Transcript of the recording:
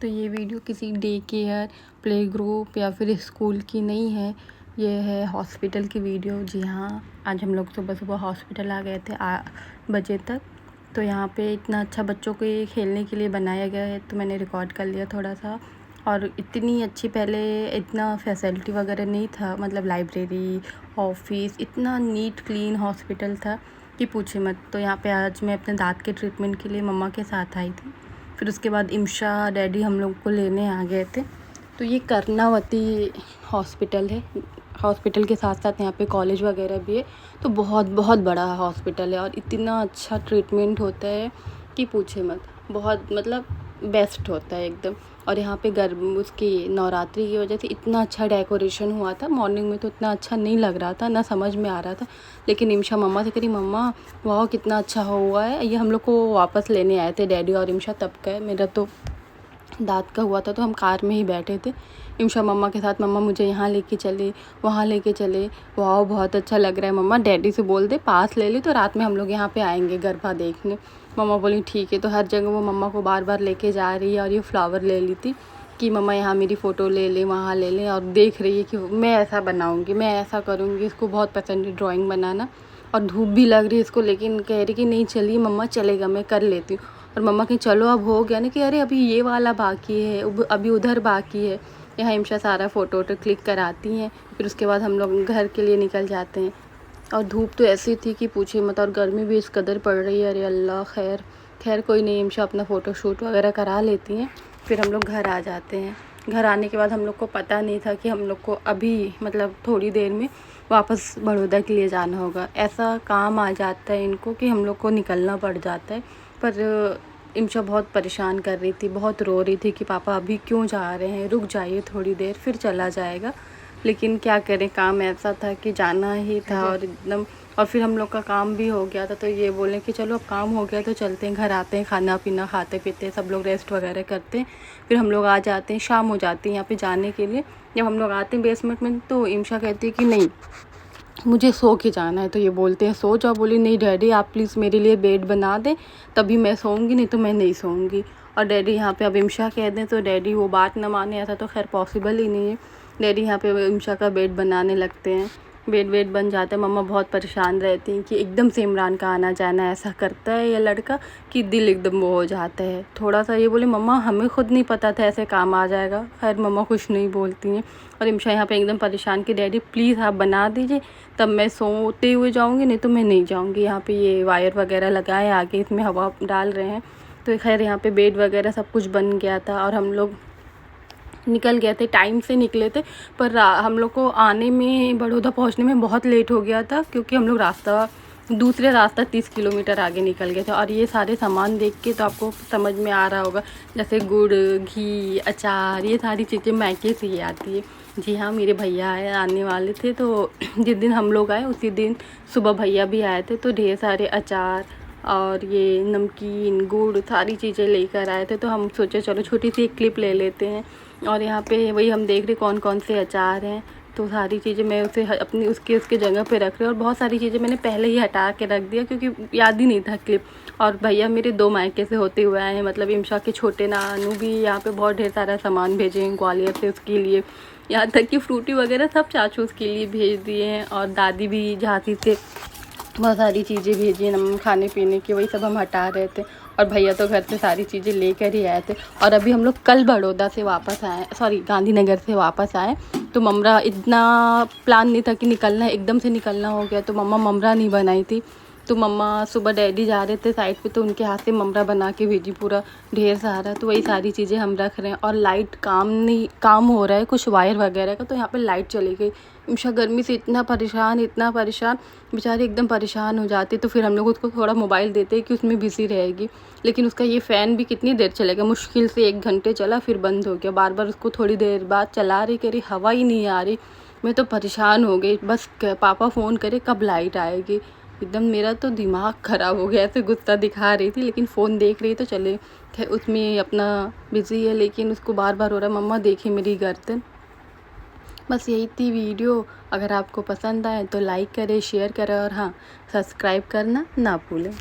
तो ये वीडियो किसी डे केयर, प्ले ग्रुप या फिर स्कूल की नहीं है। ये है हॉस्पिटल की वीडियो। जी हाँ, आज हम लोग सुबह सुबह हॉस्पिटल आ गए थे 8 बजे तक। तो यहाँ पे इतना अच्छा बच्चों को ये खेलने के लिए बनाया गया है, तो मैंने रिकॉर्ड कर लिया थोड़ा सा। और इतनी अच्छी पहले इतना फैसिलिटी वगैरह नहीं था, मतलब लाइब्रेरी, ऑफिस, इतना नीट क्लीन हॉस्पिटल था कि पूछे मत। तो यहाँ पे आज मैं अपने दांत के ट्रीटमेंट के लिए मम्मा के साथ आई थी। फिर उसके बाद इम्शा डैडी हम लोग को लेने आ गए थे। तो ये कर्णावती हॉस्पिटल है। हॉस्पिटल के साथ साथ यहाँ पे कॉलेज वगैरह भी है। तो बहुत बहुत बड़ा हॉस्पिटल है और इतना अच्छा ट्रीटमेंट होता है कि पूछे मत। बहुत मतलब बेस्ट होता है एकदम। और यहाँ पे उसकी नवरात्रि की वजह से इतना अच्छा डेकोरेशन हुआ था। मॉर्निंग में तो इतना अच्छा नहीं लग रहा था, ना समझ में आ रहा था। लेकिन इम्शा मम्मा से करी, मम्मा वाह कितना अच्छा हुआ है। ये हम लोग को वापस लेने आए थे डैडी और इम्शा, तब का है। मेरा तो दांत का हुआ था तो हम कार में ही बैठे थे इम्शा मम्मा के साथ। मम्मा मुझे यहाँ लेके चले, वहाँ लेके चले। वाह बहुत अच्छा लग रहा है मम्मा, डैडी से बोल दे पास ले ले, तो रात में हम लोग यहाँ पे आएंगे गरबा देखने। मम्मा बोली ठीक है। तो हर जगह वो मम्मा को बार बार लेके जा रही है। और ये फ्लावर ले ली थी कि मम्मा यहाँ मेरी फ़ोटो ले ले, वहाँ ले ले। और देख रही है कि मैं ऐसा बनाऊँगी, मैं ऐसा करूँगी। इसको बहुत पसंद है ड्राइंग बनाना। और धूप भी लग रही है इसको, लेकिन कह रही कि नहीं चलिए मम्मा, चलेगा, मैं कर लेती हूँ। और मम्मा कहीं चलो अब हो गया ना, कि अरे अभी ये वाला बाकी है, अभी उधर बाकी है। यहाँ इम्शा सारा फ़ोटो क्लिक कराती हैं। फिर उसके बाद हम लोग घर के लिए निकल जाते हैं। और धूप तो ऐसी थी कि पूछिए मत, और गर्मी भी इस कदर पड़ रही है। अरे अल्लाह, खैर खैर कोई नहीं, इम्शा अपना फ़ोटो शूट वगैरह करा लेती हैं। फिर हम लोग घर आ जाते हैं। घर आने के बाद हम लोग को पता नहीं था कि हम लोग को अभी मतलब थोड़ी देर में वापस बड़ौदा के लिए जाना होगा। ऐसा काम आ जाता है इनको कि हम लोग को निकलना पड़ जाता है। पर इम्शा बहुत परेशान कर रही थी, बहुत रो रही थी कि पापा अभी क्यों जा रहे हैं, रुक जाइए थोड़ी देर, फिर चला जाएगा। लेकिन क्या करें, काम ऐसा था कि जाना ही था। और एकदम, और फिर हम लोग का काम भी हो गया था। तो ये बोले कि चलो अब काम हो गया तो चलते हैं, घर आते हैं, खाना पीना खाते पीते सब लोग रेस्ट वगैरह करते हैं। फिर हम लोग आ जाते हैं, शाम हो जाती है यहाँ पे जाने के लिए। जब हम लोग आते हैं बेसमेंट में, तो इम्शा कहती है कि नहीं मुझे सो के जाना है। तो ये बोलते हैं सो जाओ। बोली नहीं डैडी, आप प्लीज़ मेरे लिए बेड बना दें, तभी मैं सोऊंगी, नहीं तो मैं नहीं सोऊंगी। और डैडी यहाँ पे अब इम्शा कह दें तो डैडी वो बात ना माने, ऐसा तो खैर पॉसिबल ही नहीं है। डैडी यहाँ पे इम्शा का बेड बनाने लगते हैं। बेड बन जाता है। मम्मा बहुत परेशान रहती हैं कि एकदम से इमरान का आना जाना ऐसा करता है ये लड़का कि दिल एकदम वो हो जाता है थोड़ा सा। ये बोले मम्मा हमें खुद नहीं पता था ऐसे काम आ जाएगा। खैर मम्मा कुछ नहीं बोलती हैं। और इम्शा यहाँ पे एकदम परेशान कि डैडी प्लीज़ आप बना दीजिए, तब मैं सोते हुए जाऊँगी, नहीं तो मैं नहीं जाऊँगी। यहाँ पे ये वायर वगैरह लगाए आगे, इसमें हवा डाल रहे हैं। तो खैर यहाँ पे बेड वगैरह सब कुछ बन गया था और हम लोग निकल गए थे, टाइम से निकले थे। पर हम लोग को आने में, बड़ौदा पहुंचने में बहुत लेट हो गया था, क्योंकि हम लोग दूसरे रास्ता 30 किलोमीटर आगे निकल गए थे। और ये सारे सामान देख के तो आपको समझ में आ रहा होगा, जैसे गुड़, घी, अचार, ये सारी चीज़ें मैके से ही आती है। जी हाँ, मेरे भैया आने वाले थे, तो जिस दिन हम लोग आए उसी दिन सुबह भैया भी आए थे। तो ढेर सारे अचार और ये नमकीन, गुड़, सारी चीज़ें लेकर आए थे। तो हम सोचे चलो छोटी सी एक क्लिप ले लेते हैं। और यहाँ पे वही हम देख रहे कौन कौन से अचार हैं। तो सारी चीज़ें मैं उसे अपनी उसके जगह पे रख रही हूँ। और बहुत सारी चीज़ें मैंने पहले ही हटा के रख दिया, क्योंकि याद ही नहीं था क्लिप। और भैया मेरे 2 मायके से होते हुए आए हैं, मतलब इम्शा के छोटे नानू भी यहाँ पे बहुत ढेर सारा सामान भेजे हैं ग्वालियर से उसके लिए। यहाँ तक कि फ्रूटी वगैरह सब चाचू उसके लिए भेज दिए हैं। और दादी भी झांसी से बहुत सारी चीज़ें भेजी हैं खाने पीने की, वही सब हम हटा रहे थे। और भैया तो घर से सारी चीज़ें लेकर ही आए थे। और अभी हम लोग कल बड़ौदा से वापस आए, सॉरी गांधीनगर से वापस आए। तो ममरा, इतना प्लान नहीं था कि निकलना है, एकदम से निकलना हो गया। तो मम्मा ममरा नहीं बनाई थी। तो मम्मा सुबह डैडी जा रहे थे साइड पे, तो उनके हाथ से ममरा बना के भेजी पूरा ढेर सारा। तो वही सारी चीज़ें हम रख रहे हैं। और लाइट काम हो रहा है कुछ वायर वगैरह का, तो यहाँ पे लाइट चली गई। इम्शा गर्मी से इतना परेशान बेचारी एकदम परेशान हो जाती। तो फिर हम लोग उसको थोड़ा मोबाइल देते कि उसमें बिजी रहेगी। लेकिन उसका ये फ़ैन भी कितनी देर चलेगा, मुश्किल से 1 घंटे चला, फिर बंद हो गया। बार बार उसको थोड़ी देर बाद चला रही, कह रही हवा ही नहीं आ रही। मैं तो परेशान हो गई, बस पापा फ़ोन करे कब लाइट आएगी। एकदम मेरा तो दिमाग ख़राब हो गया, ऐसे गुस्सा दिखा रही थी। लेकिन फ़ोन देख रही तो चले, उसमें अपना बिज़ी है। लेकिन उसको बार बार हो रहा मम्मा देखी मेरी गर्दन। बस यही थी वीडियो। अगर आपको पसंद आए तो लाइक करें, शेयर करें और हाँ, सब्सक्राइब करना ना भूलें।